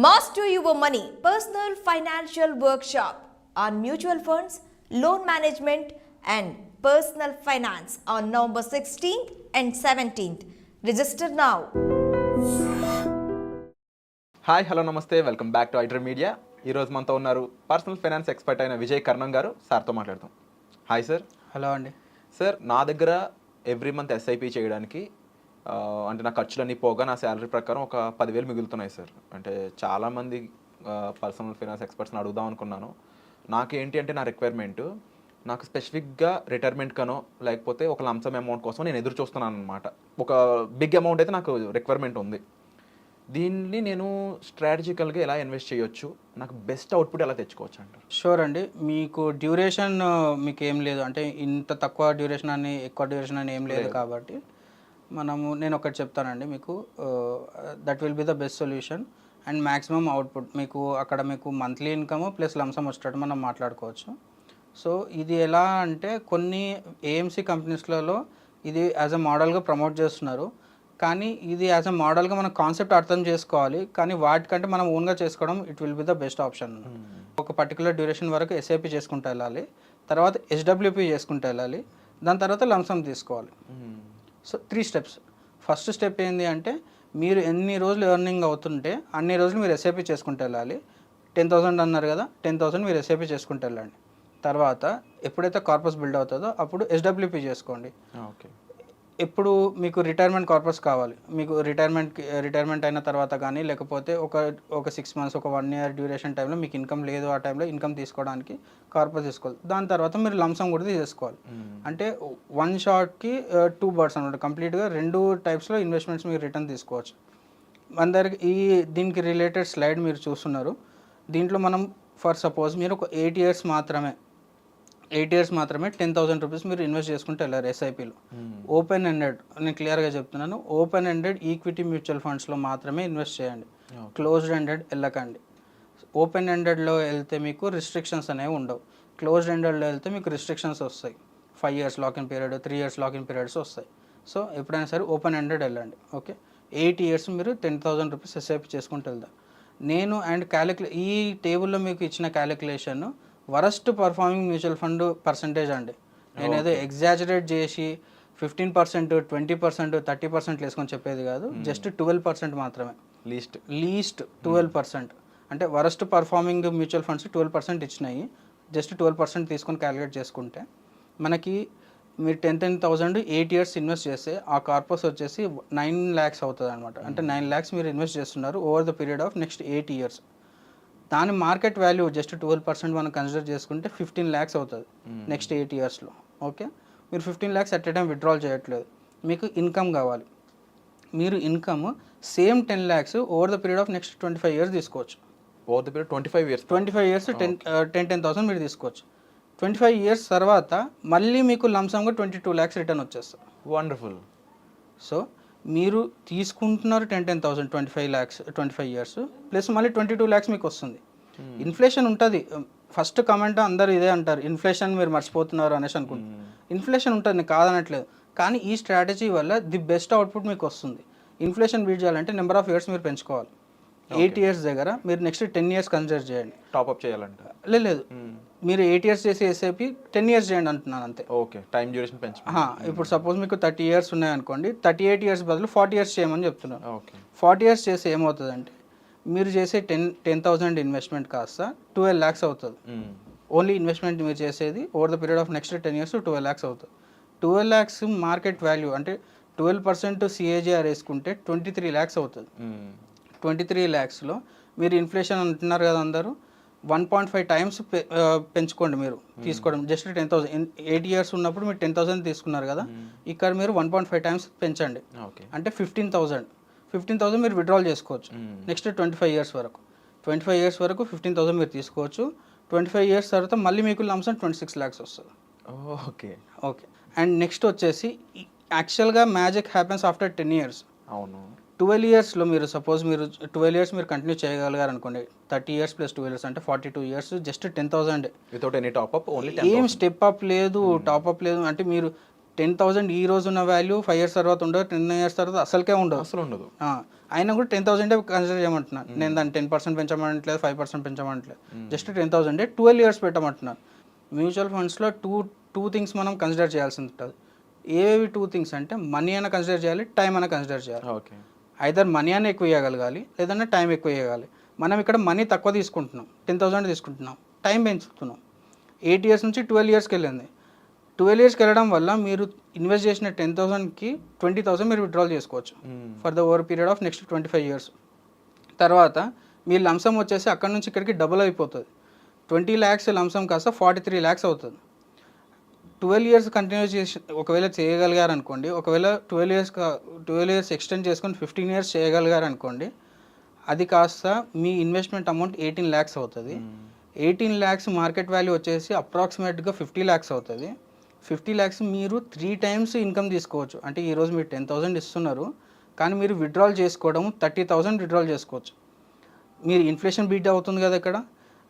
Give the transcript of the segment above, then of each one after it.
Master your money, personal financial workshop on mutual funds, loan management and personal finance on November 16th and 17th. Register now. Hi hello నమస్తే welcome back to iDream Media. ఈరోజు మనతో ఉన్నారు personal finance expert అయిన విజయ్ కర్ణం గారు. సార్తో మాట్లాడతాం. Hi sir. Hello అండి. Sir, నా దగ్గర ఎవ్రీ మంత్ ఎస్ఐపి చేయడానికి అంటే నా ఖర్చులన్నీ పోగా నా శాలరీ ప్రకారం ఒక 10,000 మిగులుతున్నాయి సార్. అంటే చాలామంది పర్సనల్ ఫైనాన్స్ ఎక్స్పర్ట్స్ని అడుగుదాం అనుకున్నాను. నాకేంటి అంటే నా రిక్వైర్మెంట్ నాకు స్పెసిఫిక్గా రిటైర్మెంట్ కనో లేకపోతే ఒక లంసమ్ అమౌంట్ కోసం నేను ఎదురు చూస్తున్నాను అనమాట. ఒక బిగ్ అమౌంట్ అయితే నాకు రిక్వైర్మెంట్ ఉంది. దీన్ని నేను స్ట్రాటజికల్గా ఎలా ఇన్వెస్ట్ చేయొచ్చు, నాకు బెస్ట్ అవుట్పుట్ ఎలా తెచ్చుకోవచ్చు అంటారు? షూర్ అండి. మీకు డ్యూరేషన్ మీకు ఏం లేదు, అంటే ఇంత తక్కువ డ్యూరేషన్ అని ఎక్కువ డ్యూరేషన్ అని ఏం లేదు కాబట్టి నేను ఒకటి చెప్తానండి మీకు. That will be the best solution and maximum output మీకు మంత్లీ ఇన్కమ్ ప్లస్ లంసమ్ వచ్చేటట్టు మనం మాట్లాడుకోవచ్చు. సో ఇది ఎలా అంటే కొన్ని ఏఎంసీ కంపెనీస్లలో ఇది యాజ్ అ మోడల్గా ప్రమోట్ చేస్తున్నారు. కానీ ఇది యాజ్ అ మోడల్గా మనం కాన్సెప్ట్ అర్థం చేసుకోవాలి. కానీ వాటికంటే మనం ఓన్గా చేసుకోవడం it will be the best option. ఒక పర్టికులర్ డ్యూరేషన్ వరకు ఎస్ఐపి చేసుకుంటూ వెళ్ళాలి, తర్వాత ఎస్డబ్ల్యూపీ చేసుకుంటూ వెళ్ళాలి, దాని తర్వాత లంసమ్ తీసుకోవాలి. So 3 steps. ఫస్ట్ స్టెప్ ఏంటి అంటే మీరు ఎన్ని రోజులు ఎర్నింగ్ అవుతుంటే అన్ని రోజులు మీరు ఎస్ఐపి చేసుకుంటూ వెళ్ళాలి. 10,000 అన్నారు కదా, 10,000 మీరు ఎస్ఐపి చేసుకుంటూ వెళ్ళండి. తర్వాత ఎప్పుడైతే కార్పస్ బిల్డ్ అవుతుందో అప్పుడు ఎస్డబ్ల్యూపీ చేసుకోండి. ఓకే. ఎప్పుడు మీకు రిటైర్మెంట్ కార్పస్ కావాలి, మీకు రిటైర్మెంట్ అయిన తర్వాత కానీ లేకపోతే ఒక 6 months ఒక 1 year డ్యూరేషన్ టైంలో మీకు ఇన్కమ్ లేదు, ఆ టైంలో ఇన్కమ్ తీసుకోవడానికి కార్పస్ తీసుకోవాలి. దాని తర్వాత మీరు లంసమ్ కూడా తీసుకోవాలి. అంటే 1 shotకి 2 birds అనమాట. కంప్లీట్గా 2 typesలో ఇన్వెస్ట్మెంట్స్ మీరు రిటర్న్ తీసుకోవచ్చు. అందరికి దీనికి రిలేటెడ్ స్లైడ్ మీరు చూస్తున్నారు. దీంట్లో మనం ఫర్ సపోజ్ మీరు ఒక 8 years మాత్రమే 10,000 రూపీస్ మీరు ఇన్వెస్ట్ చేసుకుంటే వెళ్ళారు ఎస్ఐపిలో. ఓపెన్ ఎండెడ్, నేను క్లియర్గా చెప్తున్నాను, ఓపెన్ ఎండెడ్ ఈక్విటీ మ్యూచువల్ ఫండ్స్లో మాత్రమే ఇన్వెస్ట్ చేయండి. క్లోజ్డ్ ఎండెడ్ వెళ్ళకండి. ఓపెన్ ఎండెడ్లో వెళ్తే మీకు రిస్ట్రిక్షన్స్ అనేవి ఉండవు. క్లోజ్డ్ ఎండెడ్లో వెళ్తే మీకు రిస్ట్రిక్షన్స్ వస్తాయి. 5 years lock-in period, 3 years lock-in periods వస్తాయి. సో ఎప్పుడైనా సరే ఓపెన్ ఎండెడ్ వెళ్ళండి. ఓకే. 8 years మీరు 10,000 రూపీస్ ఎస్ఐపి చేసుకుంటూ వెళ్దాం. ఈ టేబుల్లో మీకు ఇచ్చిన calculation worst performing mutual fund percentage అండి. నేనేదో ఎగ్జాజరేట్ చేసి 15%, 20%, 30% వేసుకొని చెప్పేది కాదు. జస్ట్ 12% మాత్రమే. లీస్ట్ 12%. అంటే వరస్ట్ పర్ఫార్మింగ్ మ్యూచువల్ ఫండ్స్ 12% ఇచ్చినాయి. జస్ట్ 12% తీసుకొని క్యాలిక్యులేట్ చేసుకుంటే మనకి మీరు 10,000 8 years ఇన్వెస్ట్ చేస్తే ఆ కార్పస్ వచ్చేసి 9 lakhs అవుతుంది అనమాట. అంటే 9 lakhs మీరు ఇన్వెస్ట్ చేస్తున్నారు over the period of next 8 years. దాని మార్కెట్ వాల్యూ జస్ట్ 12% మనం కన్సిడర్ చేసుకుంటే 15 lakhs అవుతుంది నెక్స్ట్ 8 yearsలో. ఓకే. మీరు 15 lakhs at a time withdrawal చేయట్లేదు, మీకు ఇన్కమ్ కావాలి. మీరు income same 10 lakhs over the period of next 25 years తీసుకోవచ్చు. ఓవర్ ద పీరియడ్ 25 years 10,000 మీరు తీసుకోవచ్చు. 25 years తర్వాత మళ్ళీ మీకు లంసమ్గా 22 lakhs రిటర్న్ వచ్చేస్తుంది. వండర్ఫుల్. సో మీరు తీసుకుంటున్నారు 10,000 25 years ప్లస్ మళ్ళీ 22 lakhs మీకు వస్తుంది. ఇన్ఫ్లేషన్ ఉంటుంది. ఫస్ట్ కమెంట్ అందరూ ఇదే అంటారు, ఇన్ఫ్లేషన్ మీరు మర్చిపోతున్నారు అనేసి అనుకుంటున్నారు. ఇన్ఫ్లేషన్ ఉంటుంది, నేను కాదనట్లేదు. కానీ ఈ స్ట్రాటజీ వల్ల ది బెస్ట్ అవుట్పుట్ మీకు వస్తుంది. ఇన్ఫ్లేషన్ బీట్ చేయాలంటే నెంబర్ ఆఫ్ ఇయర్స్ మీరు పెంచుకోవాలి. 8 years దగ్గర మీరు నెక్స్ట్ 10 years కన్సిడర్ చేయండి. టాప్అప్ చేయాలంటే లేదు, మీరు 8 years చేసి ఎస్ఐపి 10 years చేయండి అంటున్నాను అంతే. ఓకే. టైం డ్యూరేషన్ పెంచు. ఇప్పుడు సపోజ్ మీకు 30 years ఉన్నాయనుకోండి, 38 years బదులు 40 years చేయమని చెప్తున్నాను. ఓకే. 40 years చేస్తే ఏమవుతుందంటే మీరు చేసే 10,000 ఇన్వెస్ట్మెంట్ కాస్త 12 lakhs అవుతుంది. ఓన్లీ ఇన్వెస్ట్మెంట్ మీరు చేసేది over the period of next 10 years 12 lakhs అవుతుంది. 12 lakhs మార్కెట్ వాల్యూ అంటే 12% CAGR వేసుకుంటే 23 lakhs అవుతుంది. 23 lakhsలో మీరు ఇన్ఫ్లేషన్ అంటున్నారు కదా అందరూ, 1.5 times పెంచుకోండి మీరు తీసుకోవడం. జస్ట్ 10,000 8 years ఉన్నప్పుడు మీరు 10,000 తీసుకున్నారు కదా, ఇక్కడ మీరు 1.5 times పెంచండి. అంటే 15,000 మీరు విత్డ్రాల్ చేసుకోవచ్చు నెక్స్ట్ 25 years వరకు. 25 years వరకు 15,000 మీరు తీసుకోవచ్చు. 25 years తర్వాత మళ్ళీ మీకు లంసమ్ 26 lakhs వస్తుంది. ఓకే. ఓకే. అండ్ నెక్స్ట్ వచ్చేసి యాక్చువల్గా మ్యాజిక్ హ్యాపెన్స్ ఆఫ్టర్ 10 years. అవును. 12 yearsలో మీరు సపోజ్ మీరు 12 years మీరు కంటిన్యూ చేయగలిగారు అనుకోండి, 30 years ప్లస్ 12 years అంటే 42 years just 10,000 without any top-up, only ఏం స్టెప్ అప్ లేదు, టాప్అప్ లేదు. అంటే మీరు 10,000 ఈ రోజు ఉన్న వాల్యూ 5 years తర్వాత ఉండదు, 10 years తర్వాత అసలుకే ఉండదు. అసలు ఉండదు. అయినా కూడా 10,000 కన్సిడర్ చేయమంటున్నాను. నేను దాన్ని 10% పెంచమంటలేదు, 5% పెంచమంటలేదు, జస్ట్ 10,000 12 years పెట్టమంటున్నాను. మ్యూచువల్ ఫండ్స్లో టూ థింగ్స్ మనం కన్సిడర్ చేయాల్సి ఉంటుంది. ఏవి 2 things అంటే మనీ అయినా కన్సిడర్ చేయాలి, టైం అయినా కన్సిడర్ చేయాలి. ఓకే. ఐదర్ మనీ అయినా ఎక్కువ ఇవ్వగలగాలి, లేదంటే టైం ఎక్కువ ఇవ్వగాలి. మనం ఇక్కడ మనీ తక్కువ తీసుకుంటున్నాం, 10,000 తీసుకుంటున్నాం, టైం పెంచుతున్నాం. 8 years నుంచి 12 yearsకి వెళ్ళింది. 12 yearsకి వెళ్ళడం వల్ల మీరు ఇన్వెస్ట్ చేసిన 10,000కి 20,000 మీరు విత్డ్రాల్ చేసుకోవచ్చు for the over period of next 25 years. తర్వాత మీ లంసం వచ్చేసి అక్కడ నుంచి ఇక్కడికి డబుల్ అయిపోతుంది. 20 lakhs లంసం కాస్త 43 lakhs అవుతుంది. 12 years కంటిన్యూ చేసి ఒకవేళ చేయగలిగారు అనుకోండి, ఒకవేళ 12 years ఎక్స్టెండ్ చేసుకొని 15 years చేయగలిగారు అనుకోండి, అది కాస్త మీ ఇన్వెస్ట్మెంట్ అమౌంట్ 18 lakhs అవుతుంది. 18 lakhs మార్కెట్ వాల్యూ వచ్చేసి అప్రాక్సిమేట్గా 50 lakhs అవుతుంది. 50 lakhs మీరు 3 times ఇన్కమ్ తీసుకోవచ్చు. అంటే ఈరోజు మీరు 10,000 ఇస్తున్నారు, కానీ మీరు విత్డ్రాల్ చేసుకోవడం 30,000 విత్డ్రాల్ చేసుకోవచ్చు. మీరు ఇన్ఫ్లేషన్ బీట్ అవుతుంది కదా ఇక్కడ,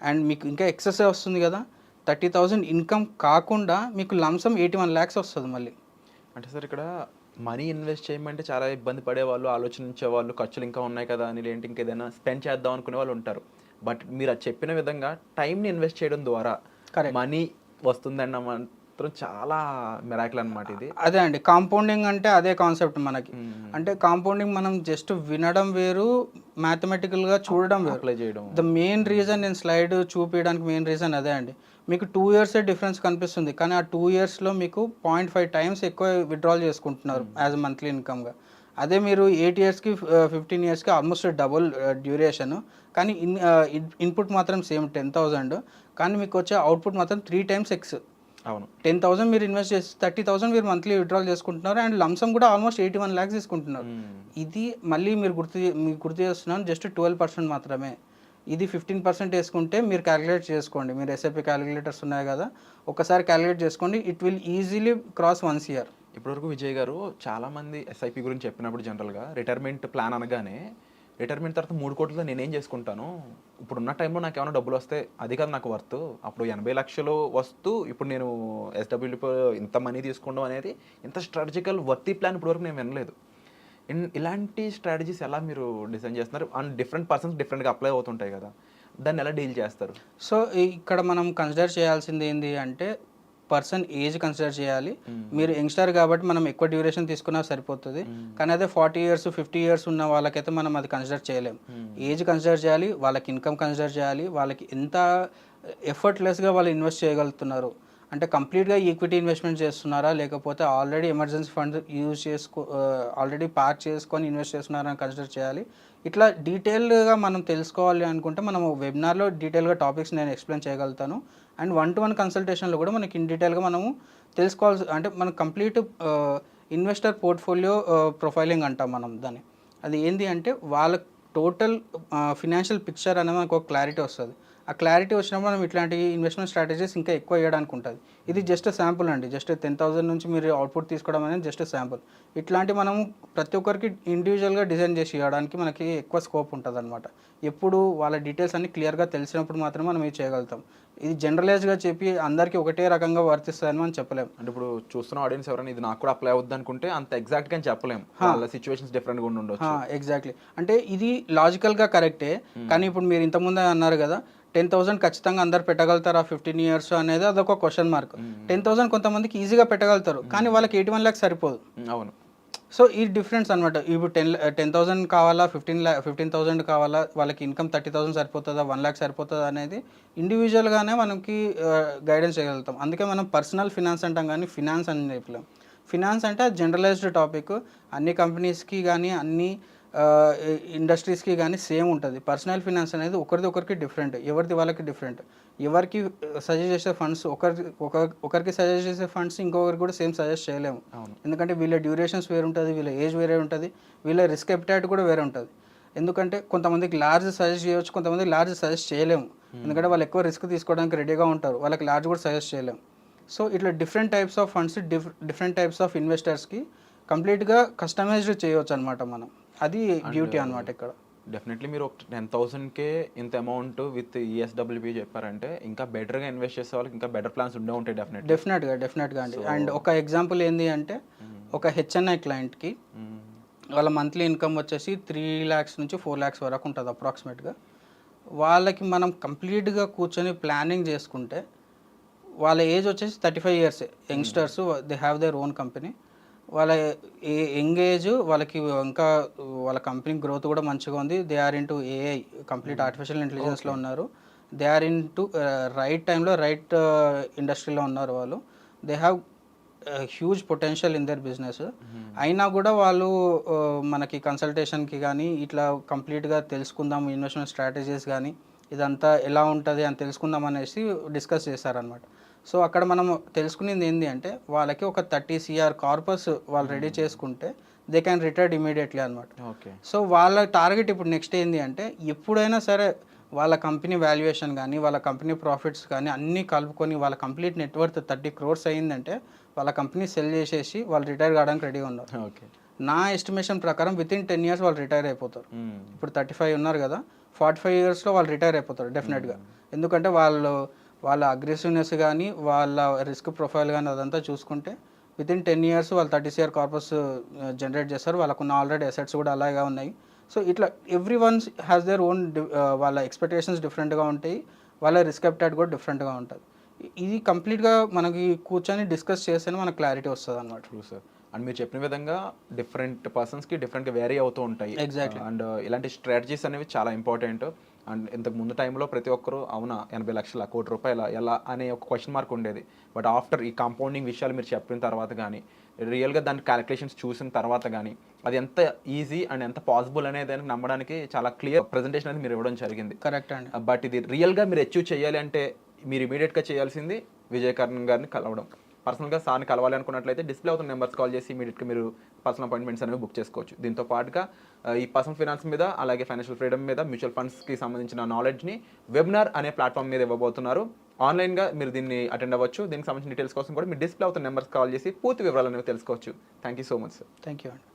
అండ్ మీకు ఇంకా ఎక్సెస్ వస్తుంది కదా. 30,000 ఇన్కమ్ కాకుండా మీకు లంసం 81 lakhs వస్తుంది మళ్ళీ. అంటే సార్ ఇక్కడ మనీ ఇన్వెస్ట్ చేయమంటే చాలా ఇబ్బంది పడేవాళ్ళు, ఆలోచించే వాళ్ళు, ఖర్చులు ఇంకా ఉన్నాయి కదా అని, ఏంటి ఇంకేదైనా స్పెండ్ చేద్దాం అనుకునే వాళ్ళు ఉంటారు. బట్ మీరు అది చెప్పిన విధంగా టైంని ఇన్వెస్ట్ చేయడం ద్వారా మనీ వస్తుందన్న మాత్రం చాలా మిరాకిల్ అన్నమాట ఇది. అదే అండి, కాంపౌండింగ్ అంటే అదే కాన్సెప్ట్ మనకి. అంటే కాంపౌండింగ్ మనం జస్ట్ వినడం వేరు, మ్యాథమెటికల్గా చూడడం వేరు. అప్లై చేయడం ద మెయిన్ రీజన్ నేను స్లైడ్ చూపించడానికి మెయిన్ రీజన్ అదే అండి. మీకు 2 years డిఫరెన్స్ కనిపిస్తుంది, కానీ ఆ 2 yearsలో మీకు 0.5 times ఎక్కువ విత్డ్రాల్ చేసుకుంటున్నారు యాజ్ మంత్లీ ఇన్కమ్గా. అదే మీరు 8 yearsకి 15 yearsకి ఆల్మోస్ట్ డబుల్ డ్యూరేషన్, కానీ ఇన్పుట్ మాత్రం సేమ్ 10,000, కానీ మీకు వచ్చే అవుట్పుట్ మాత్రం 3 times x. అవును. 10,000 మీరు ఇన్వెస్ట్ చేసి 30,000 మీరు మంత్లీ విత్డ్రాల్ చేసుకుంటున్నారు, అండ్ లంసం కూడా ఆల్మోస్ట్ 81 lakhs తీసుకుంటున్నారు. ఇది మళ్ళీ మీకు గుర్తు చేస్తున్నాను, జస్ట్ 12% మాత్రమే. ఇది 15% వేసుకుంటే మీరు క్యాలిక్యులేట్ చేసుకోండి. మీరు ఎస్ఐపి క్యాలిక్యులేటర్స్ ఉన్నాయి కదా, ఒకసారి క్యాలిక్యులేట్ చేసుకోండి, it will easily cross 1 year. ఇప్పటివరకు విజయ్ గారు చాలామంది ఎస్ఐపి గురించి చెప్పినప్పుడు జనరల్గా రిటైర్మెంట్ ప్లాన్ అనగానే, రిటైర్మెంట్ తర్వాత 3 కోట్లతో నేనేం చేసుకుంటాను, ఇప్పుడున్న టైంలో నాకు ఏమైనా డబ్బులు వస్తే అది కాదు నాకు వర్త్, అప్పుడు 80 లక్షలు వస్తూ ఇప్పుడు నేను ఎస్డబ్ల్యూపీ ఇంత మనీ తీసుకోవడం అనేది ఇంత స్ట్రాటజికల్ వర్తీ ప్లాన్ ఇప్పటివరకు నేను వినలేదు. ఇలాంటి స్ట్రాటజీస్ ఎలా మీరు డిజైన్ చేస్తున్నారు? అండ్ డిఫరెంట్ పర్సన్స్ డిఫరెంట్గా అప్లై అవుతుంటాయి కదా, దాన్ని ఎలా డీల్ చేస్తారు? సో ఇక్కడ మనం కన్సిడర్ చేయాల్సింది ఏంటి అంటే, పర్సన్ ఏజ్ కన్సిడర్ చేయాలి. మీరు యంగ్స్టర్ కాబట్టి మనం ఎక్కువ డ్యూరేషన్ తీసుకున్నా సరిపోతుంది, కానీ అదే 40 years 50 years ఉన్న వాళ్ళకైతే మనం అది కన్సిడర్ చేయలేం. ఏజ్ కన్సిడర్ చేయాలి, వాళ్ళకి ఇన్కమ్ కన్సిడర్ చేయాలి, వాళ్ళకి ఎంత ఎఫర్ట్లెస్గా వాళ్ళు ఇన్వెస్ట్ చేయగలుగుతున్నారు, అంటే కంప్లీట్గా ఈక్విటీ ఇన్వెస్ట్మెంట్ చేస్తున్నారా, లేకపోతే already emergency fund already park చేసుకొని ఇన్వెస్ట్ చేస్తున్నారా అని కన్సిడర్ చేయాలి. ఇట్లా డీటెయిల్గా మనం తెలుసుకోవాలి అనుకుంటే మనం వెబినార్లో డీటెయిల్గా టాపిక్స్ నేను ఎక్స్ప్లెయిన్ చేయగలుగుతాను. అండ్ 1-to-1 కన్సల్టేషన్లో కూడా మనకి ఇన్ డీటెయిల్గా మనము తెలుసుకోవాల్సి, అంటే మన కంప్లీట్ ఇన్వెస్టర్ పోర్ట్ఫోలియో ప్రొఫైలింగ్ అంటాం మనం దాన్ని. అది ఏంటి అంటే వాళ్ళ టోటల్ ఫినాన్షియల్ పిక్చర్ అనేది మనకు ఒక క్లారిటీ వస్తుంది. ఆ క్లారిటీ వచ్చినప్పుడు మనం ఇట్లాంటి ఇన్వెస్ట్మెంట్ స్ట్రాటజీస్ ఇంకా ఎక్కువ వేయడానికి ఉంటుంది. ఇది జస్ట్ శాంపుల్ అండి, జస్ట్ 10,000 నుంచి మీరు అవుట్పుట్ తీసుకోవడం అనేది జస్ట్ శాంపుల్. ఇట్లాంటి మనము ప్రతి ఒక్కరికి ఇండివిజువల్గా డిజైన్ చేసి ఇవ్వడానికి మనకి ఎక్కువ స్కోప్ ఉంటుంది అనమాట. ఎప్పుడు వాళ్ళ డీటెయిల్స్ అన్ని క్లియర్గా తెలిసినప్పుడు మాత్రమే మనం ఇది చేయగలుగుతాం. ఇది జనరలైజ్గా చెప్పి అందరికీ ఒకటే రకంగా వర్తిస్తుందని మనం చెప్పలేము. అంటే ఇప్పుడు చూస్తున్న ఆడియన్స్ ఎవరైనా ఇది నాకు కూడా అప్లై అవుద్ది అనుకుంటే అంత ఎగ్జాక్ట్గా చెప్పలేము, వాళ్ళ సిచ్యువేషన్స్ డిఫరెంట్గా ఉండొచ్చు. ఎగ్జాక్ట్లీ, అంటే ఇది లాజికల్గా కరెక్టే, కానీ ఇప్పుడు మీరు ఇంతకుముందే అన్నారు కదా 10,000 ఖచ్చితంగా అందరు పెట్టగలుగుతారా 15 years అనేది అదొక క్వశ్చన్ మార్క్. 10,000 కొంతమందికి ఈజీగా పెట్టగలుగుతారు, కానీ వాళ్ళకి 81 lakhs సరిపోదు. అవును. సో ఈ డిఫరెన్స్ అనమాట. ఇప్పుడు 10,000 కావాలా, 15,000 కావాలా, వాళ్ళకి ఇన్కమ్ 30,000 సరిపోతుందా, 1 lakh సరిపోతుందా అనేది ఇండివిజువల్గానే మనకి గైడెన్స్ చేయగలుగుతాం. అందుకే మనం పర్సనల్ ఫినాన్స్ అంటాం, కానీ ఫినాన్స్ అని చెప్పలేం. ఫినాన్స్ అంటే జనరలైజ్డ్ టాపిక్, అన్ని కంపెనీస్కి కానీ అన్ని ఇండస్ట్రీస్కి కానీ సేమ్ ఉంటుంది. పర్సనల్ ఫినాన్స్ అనేది ఒకరికి డిఫరెంట్, ఎవరిది వాళ్ళకి డిఫరెంట్. ఎవరికి సజెస్ట్ చేసే ఫండ్స్ ఒకరికి సజెస్ట్ చేసే ఫండ్స్ ఇంకొకరికి కూడా సేమ్ సజెస్ట్ చేయలేము. ఎందుకంటే వీళ్ళ డ్యూరేషన్స్ వేరు ఉంటుంది, వీళ్ళ ఏజ్ వేరే ఉంటుంది, వీళ్ళ రిస్క్ ఎపిటైట్ కూడా వేరే ఉంటుంది. ఎందుకంటే కొంతమందికి లార్జ్ సజెస్ట్ చేయవచ్చు, కొంతమందికి లార్జ్ సజెస్ట్ చేయలేము, ఎందుకంటే వాళ్ళు ఎక్కువ రిస్క్ తీసుకోవడానికి రెడీగా ఉంటారు, వాళ్ళకి లార్జ్ కూడా సజెస్ట్ చేయలేము. సో ఇట్లా different types of funds, different types of ఇన్వెస్టర్స్కి కంప్లీట్గా కస్టమైజ్డ్ చేయవచ్చు అనమాట మనం. అది బ్యూటీ అనమాట ఇక్కడ. డెఫినెట్లీ మీరు ఒక 10,000కే ఇంత అమౌంట్ విత్ ఈఎస్డబ్ల్యూపీ చెప్పారంటే ఇంకా బెటర్గా ఇన్వెస్ట్ చేసే వాళ్ళకి ఇంకా బెటర్ ప్లాన్స్ ఉండే ఉంటాయి డెఫినెట్గా అండి. అండ్ ఒక ఎగ్జాంపుల్ ఏంటి అంటే ఒక హెచ్ఎన్ఐ క్లయింట్కి వాళ్ళ మంత్లీ ఇన్కమ్ వచ్చేసి 3 lakhs నుంచి 4 lakhs వరకు ఉంటుంది అప్రాక్సిమేట్గా. వాళ్ళకి మనం కంప్లీట్గా కూర్చొని ప్లానింగ్ చేసుకుంటే వాళ్ళ ఏజ్ వచ్చేసి 35 years, youngsters, they have their own company. వాళ్ళ యంగ్ ఏజ్, వాళ్ళకి ఇంకా వాళ్ళ కంపెనీ గ్రోత్ కూడా మంచిగా ఉంది. They are into AI, complete artificial ఇంటెలిజెన్స్లో ఉన్నారు. దే ఆర్ ఇంటూ రైట్ టైంలో రైట్ ఇండస్ట్రీలో ఉన్నారు వాళ్ళు. They have huge potential in their business. అయినా కూడా వాళ్ళు మనకి కన్సల్టేషన్కి కానీ ఇట్లా కంప్లీట్గా తెలుసుకుందాం, ఇన్వెస్ట్మెంట్ స్ట్రాటజీస్ కానీ ఇదంతా ఎలా ఉంటుంది అని తెలుసుకుందాం అనేసి డిస్కస్ చేశారనమాట. సో అక్కడ మనం తెలుసుకునేది ఏంటి అంటే వాళ్ళకి ఒక 30 crore కార్పస్ వాళ్ళు రెడీ చేసుకుంటే దే క్యాన్ రిటైర్డ్ ఇమీడియట్లీ అనమాట. ఓకే. సో వాళ్ళ టార్గెట్ ఇప్పుడు నెక్స్ట్ ఏంటి అంటే ఎప్పుడైనా సరే వాళ్ళ కంపెనీ వాల్యుయేషన్ కానీ వాళ్ళ కంపెనీ ప్రాఫిట్స్ కానీ అన్నీ కలుపుకొని వాళ్ళ కంప్లీట్ నెట్వర్త్ 30 crores అయ్యిందంటే వాళ్ళ కంపెనీ సెల్ చేసేసి వాళ్ళు రిటైర్ కావడానికి రెడీగా ఉన్నారు. ఓకే. నా ఎస్టిమేషన్ ప్రకారం వితిన్ 10 years వాళ్ళు రిటైర్ అయిపోతారు. ఇప్పుడు 35 ఉన్నారు కదా, 45 yearsలో వాళ్ళు రిటైర్ అయిపోతారు డెఫినెట్గా. ఎందుకంటే వాళ్ళ అగ్రెసివ్నెస్ కానీ వాళ్ళ రిస్క్ ప్రొఫైల్ కానీ అదంతా చూసుకుంటే వితిన్ 10 years వాళ్ళు 30 crore కార్పస్ జనరేట్ చేస్తారు. వాళ్ళకున్న ఆల్రెడీ అసెట్స్ కూడా అలాగే ఉన్నాయి. సో ఇట్లా every once has their own, వాళ్ళ ఎక్స్పెక్టేషన్స్ డిఫరెంట్గా ఉంటాయి, వాళ్ళ రిస్క్ అప్టైట్ కూడా డిఫరెంట్గా ఉంటుంది. ఇది కంప్లీట్గా మనకి కూర్చొని డిస్కస్ చేస్తేనే మనకు క్లారిటీ వస్తుంది అనమాట. True sir. అండ్ మీరు చెప్పిన విధంగా డిఫరెంట్ పర్సన్స్కి డిఫరెంట్గా వేరీ అవుతూ ఉంటాయి. ఎగ్జాక్ట్లీ. అండ్ ఇలాంటి స్ట్రాటజీస్ అనేవి చాలా ఇంపార్టెంట్. అండ్ ఇంతకు ముందు టైంలో ప్రతి ఒక్కరు అవునా 80 లక్షల, 1 కోటి రూపాయల ఎలా అనే ఒక క్వశ్చన్ మార్క్ ఉండేది. బట్ ఆఫ్టర్ ఈ కాంపౌండింగ్ విషయాలు మీరు చెప్పిన తర్వాత కానీ రియల్గా దాని క్యాలిక్యులేషన్స్ చూసిన తర్వాత కానీ అది ఎంత ఈజీ అండ్ ఎంత పాసిబుల్ అనేది నమ్మడానికి చాలా క్లియర్ ప్రజెంటేషన్ అనేది మీరు ఇవ్వడం జరిగింది. కరెక్ట్ అండి. బట్ ఇది రియల్గా మీరు అచీవ్ చేయాలి అంటే మీరు ఇమీడియట్గా చేయాల్సింది విజయకరణ్ గారిని కలవడం. పర్సనల్గా సార్ని కలవాలి అనుకున్నట్లయితే డిస్ప్లే అవుతున్న నెంబర్స్ కాల్ చేసి ఇమీడియట్గా మీరు పర్సనల్ అపాయింట్మెంట్స్ అనేవి బుక్ చేసుకోవచ్చు. దీంతో పాటుగా ఈ పర్సనల్ ఫైనాన్స్ మీద అలాగే ఫైనాన్షియల్ ఫ్రీడమ్ మీద మ్యూచువల్ ఫండ్స్కి సంబంధించిన నాలెడ్జ్ని వెబినార్ అనే ప్లాట్ఫామ్ మీద ఇవ్వబోతున్నారు. ఆన్లైన్గా మీరు దీన్ని అటెండ్ అవ్వచ్చు. దీనికి సంబంధించిన డీటెయిల్స్ కోసం కూడా మీరు డిస్ప్లే అవుతున్న నెంబర్స్ కాల్ చేసి పూర్తి వివరాలు అనేవి తెలుసుకోవచ్చు. Thank you so much sir. Thank you అండి.